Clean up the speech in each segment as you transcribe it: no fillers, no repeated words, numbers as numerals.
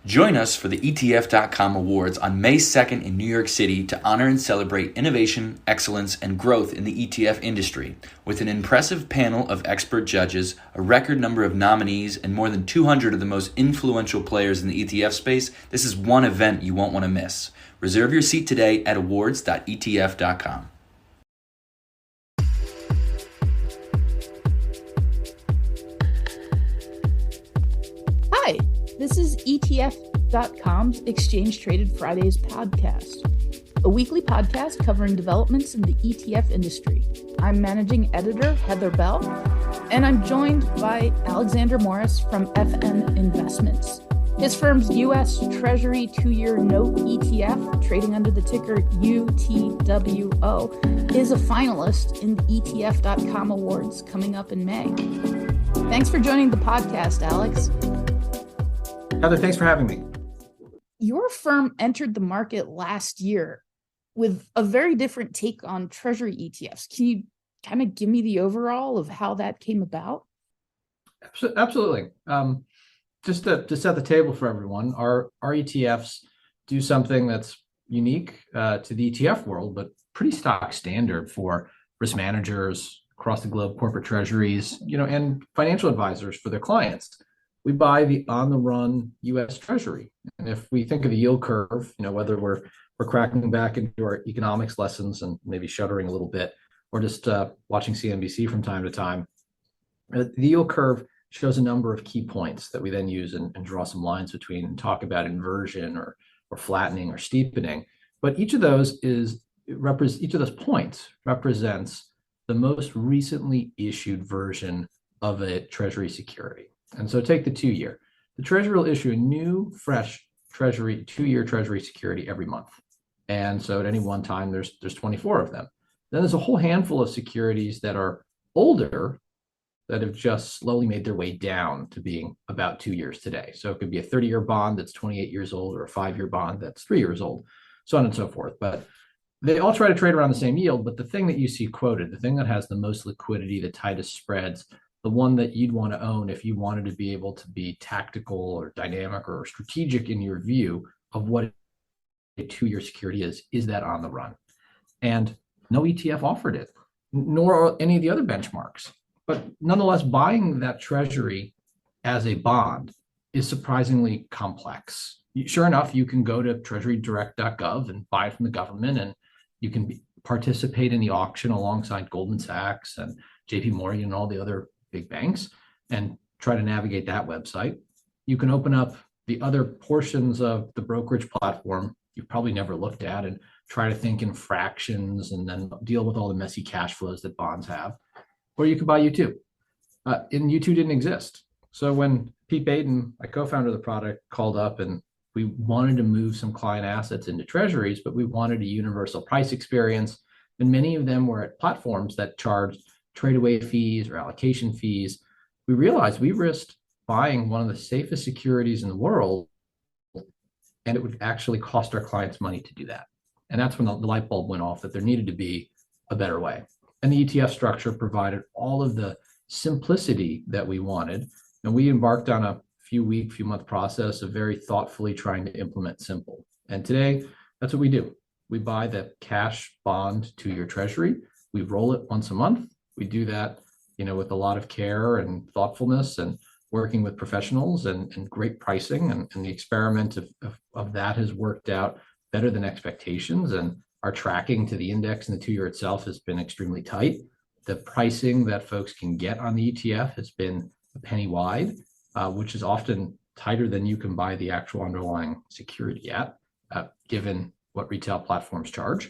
Join us for the ETF.com Awards on May 2nd in New York City to honor and celebrate innovation, excellence, and growth in the ETF industry. With an impressive panel of expert judges, a record number of nominees, and more than 200 of the most influential players in the ETF space, this is one event you won't want to miss. Reserve your seat today at awards.etf.com. Hi, this is ETF.com's Exchange Traded Fridays podcast, a weekly podcast covering developments in the ETF industry. I'm managing editor Heather Bell, and I'm joined by Alexander Morris from FN Investments. His firm's U.S. Treasury 2-year note ETF, trading under the ticker UTWO, is a finalist in the ETF.com Awards coming up in May. Thanks for joining the podcast, Alex. Heather, thanks for having me. Your firm entered the market last year with a very different take on Treasury ETFs. Can you kind of give me the overall of how that came about? Absolutely. Just to set the table for everyone, our ETFs do something that's unique to the ETF world, but pretty stock standard for risk managers across the globe, corporate treasuries, and financial advisors for their clients. We buy the on-the-run U.S. Treasury, and if we think of the yield curve, whether we're cracking back into our economics lessons and maybe shuddering a little bit, or just watching CNBC from time to time, the yield curve shows a number of key points that we then use and draw some lines between and talk about inversion or flattening or steepening. But each of those points represents the most recently issued version of a Treasury security. And so take the 2-year. The Treasury will issue a new, fresh Treasury 2-year Treasury security every month. And so at any one time, there's 24 of them. Then there's a whole handful of securities that are older that have just slowly made their way down to being about 2 years today. So it could be a 30-year bond that's 28 years old or a 5-year bond that's 3 years old, so on and so forth. But they all try to trade around the same yield. But the thing that you see quoted, the thing that has the most liquidity, the tightest spreads, the one that you'd want to own if you wanted to be able to be tactical or dynamic or strategic in your view of what a 2-year security is that on the run. And no ETF offered it, nor any of the other benchmarks. But nonetheless, buying that Treasury as a bond is surprisingly complex. Sure enough, you can go to treasurydirect.gov and buy it from the government, and you can participate in the auction alongside Goldman Sachs and JP Morgan and all the other big banks and try to navigate that website. You can open up the other portions of the brokerage platform you've probably never looked at and try to think in fractions and then deal with all the messy cash flows that bonds have. Or you could buy U2. And U2 didn't exist. So when Pete Baden, my co-founder of the product, called up and we wanted to move some client assets into treasuries, but we wanted a universal price experience, and many of them were at platforms that charged trade away fees or allocation fees, we realized we risked buying one of the safest securities in the world, and it would actually cost our clients money to do that. And that's when the light bulb went off that there needed to be a better way. And the ETF structure provided all of the simplicity that we wanted. And we embarked on a few month process of very thoughtfully trying to implement simple. And today, that's what we do. We buy the cash bond 2-year Treasury. We roll it once a month. We do that, with a lot of care and thoughtfulness and working with professionals and great pricing. And the experiment of that has worked out better than expectations. And our tracking to the index and the 2-year itself has been extremely tight. The pricing that folks can get on the ETF has been a penny wide, which is often tighter than you can buy the actual underlying security at, given what retail platforms charge.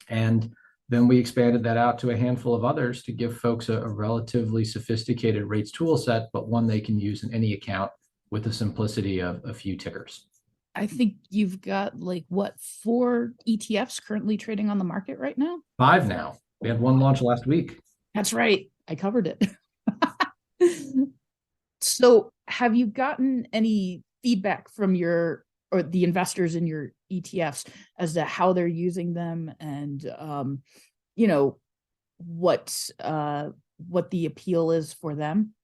And then we expanded that out to a handful of others to give folks a relatively sophisticated rates tool set, but one they can use in any account with the simplicity of a few tickers. I think you've got 4 ETFs currently trading on the market right now? 5 now. We had one launch last week. That's right. I covered it. So have you gotten any feedback from the investors in your ETFs as to how they're using them and, what the appeal is for them?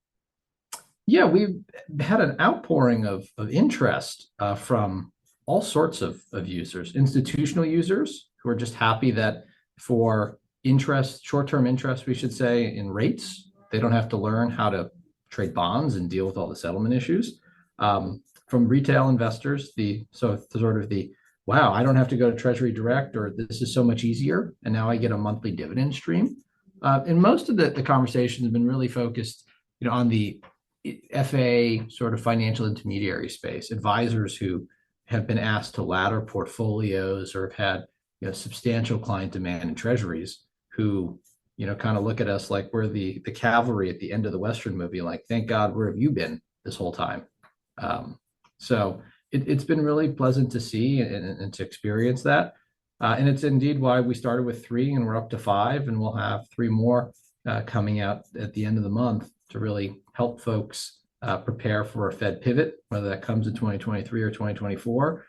Yeah, we've had an outpouring of interest from all sorts of users, institutional users who are just happy that for interest, short-term interest, we should say, in rates, they don't have to learn how to trade bonds and deal with all the settlement issues. From retail investors, wow, I don't have to go to Treasury Direct, or this is so much easier, and now I get a monthly dividend stream. And most of the conversation has been really focused, on the FA sort of financial intermediary space, advisors who have been asked to ladder portfolios or have had substantial client demand in treasuries who kind of look at us like we're the cavalry at the end of the Western movie, like, thank God, where have you been this whole time? So it's been really pleasant to see and to experience that. And it's indeed why we started with 3 and we're up to 5, and we'll have 3 more coming out at the end of the month to really help folks prepare for a Fed pivot, whether that comes in 2023 or 2024,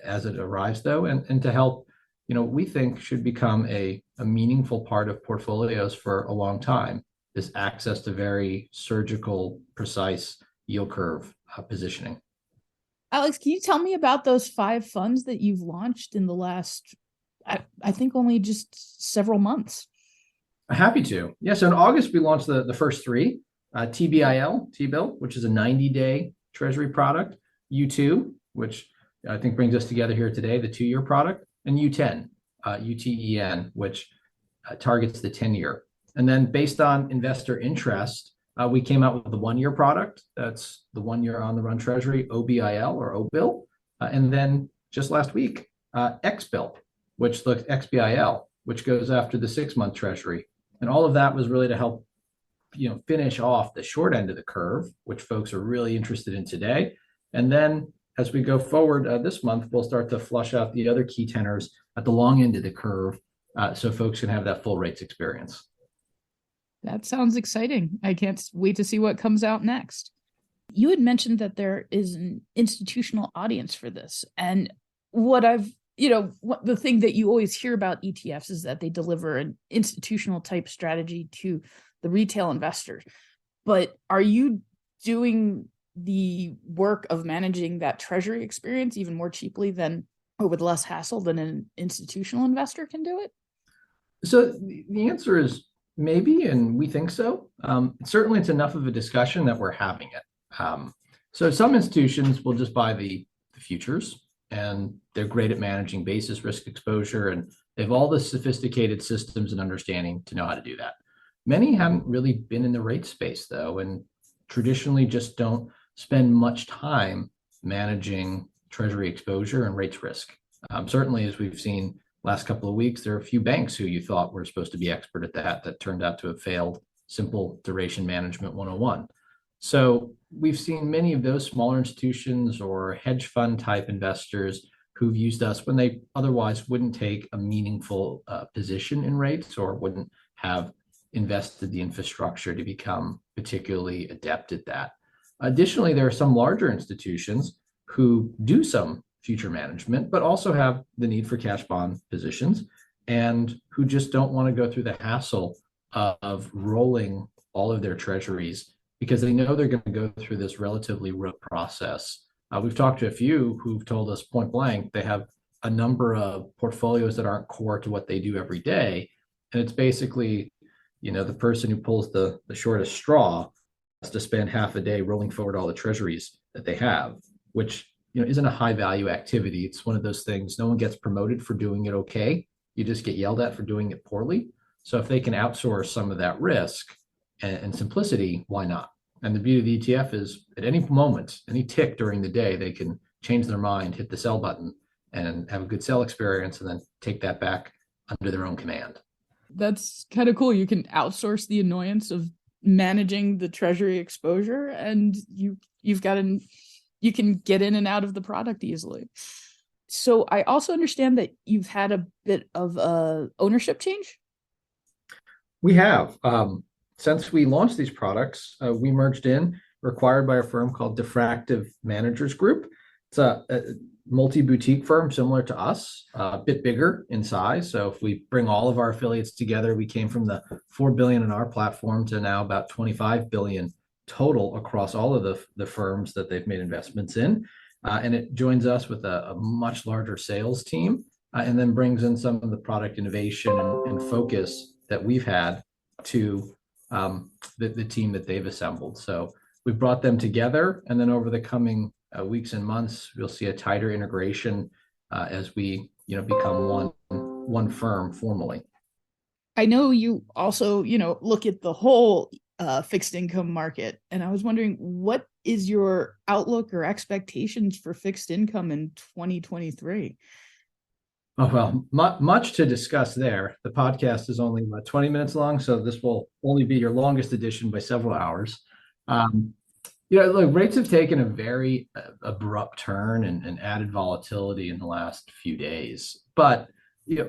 as it arrives, though, and to help, we think should become a meaningful part of portfolios for a long time, this access to very surgical, precise yield curve positioning. Alex, can you tell me about those 5 funds that you've launched in the last, I think, only just several months? Happy to. Yeah, so in August, we launched the first 3, TBIL, T-bill, which is a 90-day treasury product, U2, which I think brings us together here today, the 2-year product, and U10, UTEN, which targets the 10-year. And then based on investor interest, we came out with the 1-year product. That's the 1-year on the run treasury, OBIL or OBIL. And then just last week, XBIL, which looks XBIL, which goes after the 6-month treasury. And all of that was really to help, finish off the short end of the curve, which folks are really interested in today. And then as we go forward this month, we'll start to flush out the other key tenors at the long end of the curve, so folks can have that full rates experience. That sounds exciting. I can't wait to see what comes out next. You had mentioned that there is an institutional audience for this. And the thing that you always hear about ETFs is that they deliver an institutional type strategy to the retail investors. But are you doing the work of managing that treasury experience even more cheaply than, or with less hassle than an institutional investor can do it? So the answer is maybe, and we think so. Certainly it's enough of a discussion that we're having it. So some institutions will just buy the futures, and they're great at managing basis risk exposure, and they have all the sophisticated systems and understanding to know how to do that. Many haven't really been in the rate space, though, and traditionally just don't spend much time managing treasury exposure and rates risk. Certainly, as we've seen last couple of weeks, there are a few banks who you thought were supposed to be expert at that turned out to have failed simple duration management 101. So we've seen many of those smaller institutions or hedge fund type investors who've used us when they otherwise wouldn't take a meaningful position in rates or wouldn't have invested the infrastructure to become particularly adept at that. Additionally, there are some larger institutions who do some future management, but also have the need for cash bond positions and who just don't want to go through the hassle of rolling all of their treasuries because they know they're going to go through this relatively rote process. We've talked to a few who've told us point blank they have a number of portfolios that aren't core to what they do every day. And it's basically, the person who pulls the shortest straw has to spend half a day rolling forward all the treasuries that they have, which isn't a high value activity. It's one of those things, no one gets promoted for doing it okay. You just get yelled at for doing it poorly. So if they can outsource some of that risk and simplicity, why not? And the beauty of the ETF is at any moment, any tick during the day, they can change their mind, hit the sell button, and have a good sell experience, and then take that back under their own command. That's kind of cool. You can outsource the annoyance of managing the treasury exposure, and you can get in and out of the product easily. So I also understand that you've had a bit of a ownership change. We have. Since we launched these products, we merged in, required by a firm called Diffractive Managers Group. It's a multi-boutique firm similar to us, a bit bigger in size. So if we bring all of our affiliates together, we came from the 4 billion in our platform to now about 25 billion total across all of the firms that they've made investments in. And it joins us with a much larger sales team, and then brings in some of the product innovation and focus that we've had to the team that they've assembled. So we brought them together, and then over the coming weeks and months, we'll see a tighter integration as we become one firm formally. I know you also, look at the whole fixed income market, and I was wondering, what is your outlook or expectations for fixed income in 2023? Oh, well, much to discuss there. The podcast is only about 20 minutes long, so this will only be your longest edition by several hours. Look, rates have taken a very abrupt turn and added volatility in the last few days. But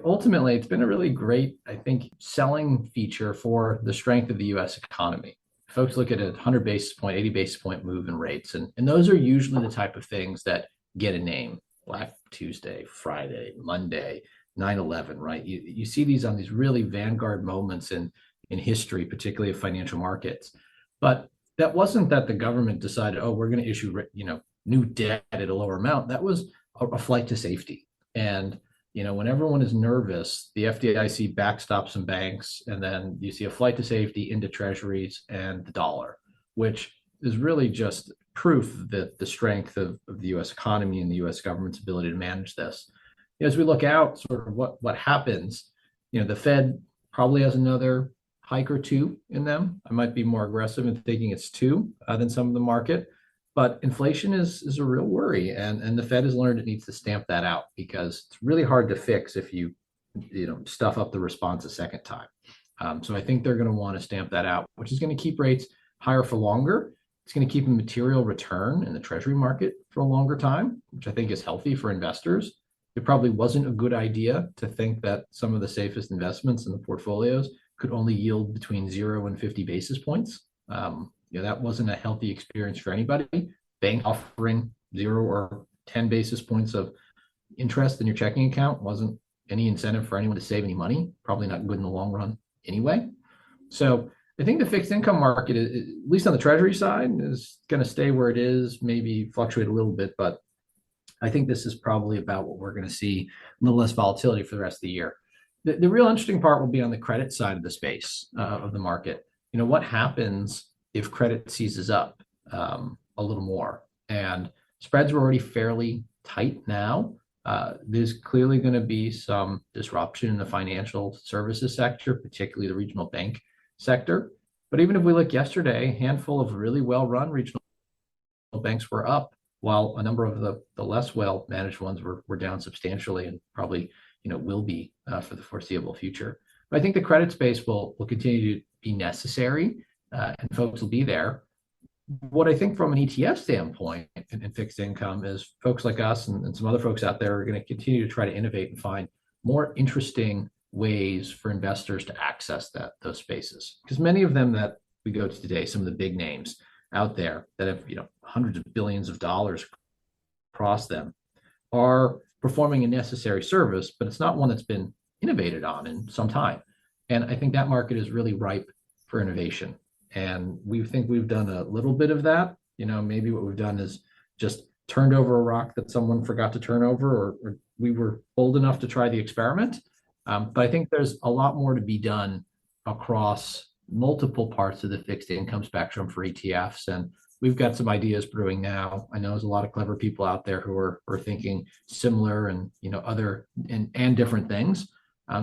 ultimately, it's been a really great, I think, selling feature for the strength of the U.S. economy. Folks look at a 100 basis point, 80 basis point move in rates, and those are usually the type of things that get a name. Black Tuesday, Friday, Monday, 9/11, right? You see these on these really vanguard moments in history, particularly of financial markets. But that wasn't that the government decided, oh, we're going to issue new debt at a lower amount. That was a flight to safety. And when everyone is nervous, the FDIC backstops some banks, and then you see a flight to safety into treasuries and the dollar, which is really just proof that the strength of the U.S. economy and the U.S. government's ability to manage this. As we look out, sort of what happens, the Fed probably has another hike or two in them. I might be more aggressive in thinking it's two than some of the market, but inflation is a real worry, and the Fed has learned it needs to stamp that out, because it's really hard to fix if you stuff up the response a second time. So I think they're going to want to stamp that out, which is going to keep rates higher for longer. It's going to keep a material return in the Treasury market for a longer time, which I think is healthy for investors. It probably wasn't a good idea to think that some of the safest investments in the portfolios could only yield between 0 and 50 basis points. That wasn't a healthy experience for anybody. Bank offering 0 or 10 basis points of interest in your checking account wasn't any incentive for anyone to save any money. Probably not good in the long run anyway. So I think the fixed income market, at least on the Treasury side, is going to stay where it is, maybe fluctuate a little bit, but I think this is probably about what we're going to see, a little less volatility for the rest of the year. The real interesting part will be on the credit side of the space of the market. What happens if credit seizes up a little more? And spreads are already fairly tight now. There's clearly going to be some disruption in the financial services sector, particularly the regional bank sector. But even if we look yesterday, a handful of really well-run regional banks were up, while a number of the less well-managed ones were down substantially, and probably will be for the foreseeable future. But I think the credit space will continue to be necessary, and folks will be there. What I think from an ETF standpoint in fixed income is folks like us and some other folks out there are going to continue to try to innovate and find more interesting ways for investors to access those spaces, because many of them that we go to today, some of the big names out there that have hundreds of billions of dollars across them, are performing a necessary service, but it's not one that's been innovated on in some time. And I think that market is really ripe for innovation, and we think we've done a little bit of that. Maybe what we've done is just turned over a rock that someone forgot to turn over, or we were bold enough to try the experiment. But I think there's a lot more to be done across multiple parts of the fixed income spectrum for ETFs. And we've got some ideas brewing now. I know there's a lot of clever people out there who are thinking similar and other and different things.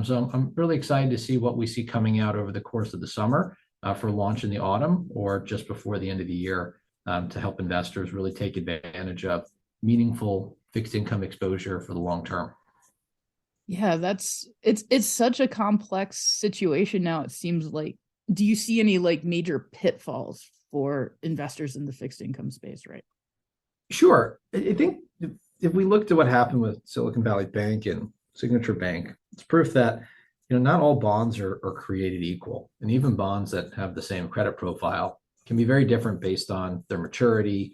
So I'm really excited to see what we see coming out over the course of the summer for launch in the autumn or just before the end of the year, to help investors really take advantage of meaningful fixed income exposure for the long term. Yeah, it's such a complex situation now, it seems like. Do you see any major pitfalls for investors in the fixed income space, right? Sure. I think if we look to what happened with Silicon Valley Bank and Signature Bank, it's proof that not all bonds are created equal, and even bonds that have the same credit profile can be very different based on their maturity,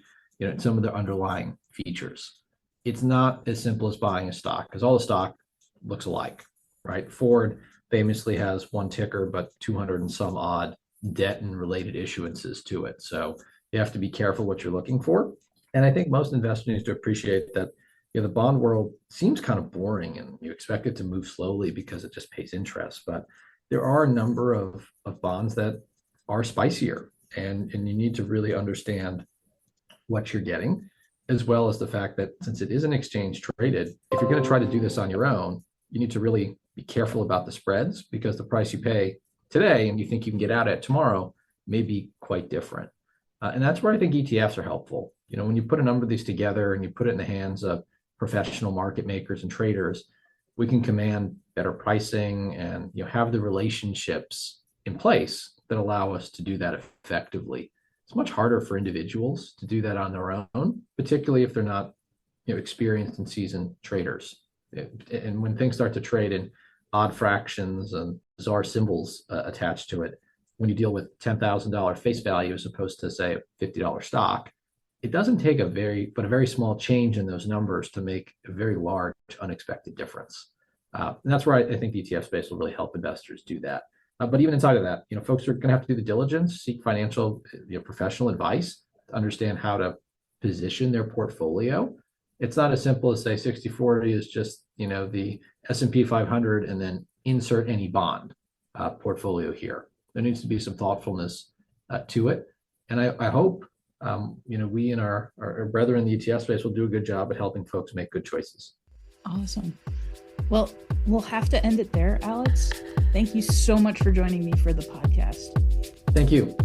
some of their underlying features. It's not as simple as buying a stock, because all the stock looks alike, right? Ford famously has one ticker, but 200 and some odd debt and related issuances to it. So you have to be careful what you're looking for. And I think most investors need to appreciate that the bond world seems kind of boring and you expect it to move slowly because it just pays interest. But there are a number of bonds that are spicier, and you need to really understand what you're getting, as well as the fact that since it is an exchange traded, if you're going to try to do this on your own, you need to really be careful about the spreads, because the price you pay today and you think you can get out at tomorrow may be quite different. And that's where I think ETFs are helpful. When you put a number of these together and you put it in the hands of professional market makers and traders, we can command better pricing and have the relationships in place that allow us to do that effectively. It's much harder for individuals to do that on their own, particularly if they're not experienced and seasoned traders. And when things start to trade in odd fractions and bizarre symbols attached to it, when you deal with $10,000 face value as opposed to, say, a $50 stock, it doesn't take a very small change in those numbers to make a very large unexpected difference. And that's where I think the ETF space will really help investors do that. But even inside of that, folks are going to have to do the diligence, seek financial, professional advice to understand how to position their portfolio. It's not as simple as say 60-40 is just, the S&P 500 and then insert any bond portfolio here. There needs to be some thoughtfulness to it. And I hope, we and our brethren in the ETF space will do a good job at helping folks make good choices. Awesome. Well, we'll have to end it there, Alex. Thank you so much for joining me for the podcast. Thank you.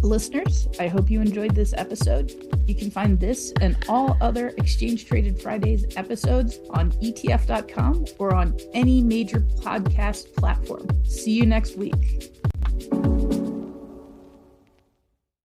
Listeners, I hope you enjoyed this episode. You can find this and all other Exchange Traded Fridays episodes on ETF.com or on any major podcast platform. See you next week.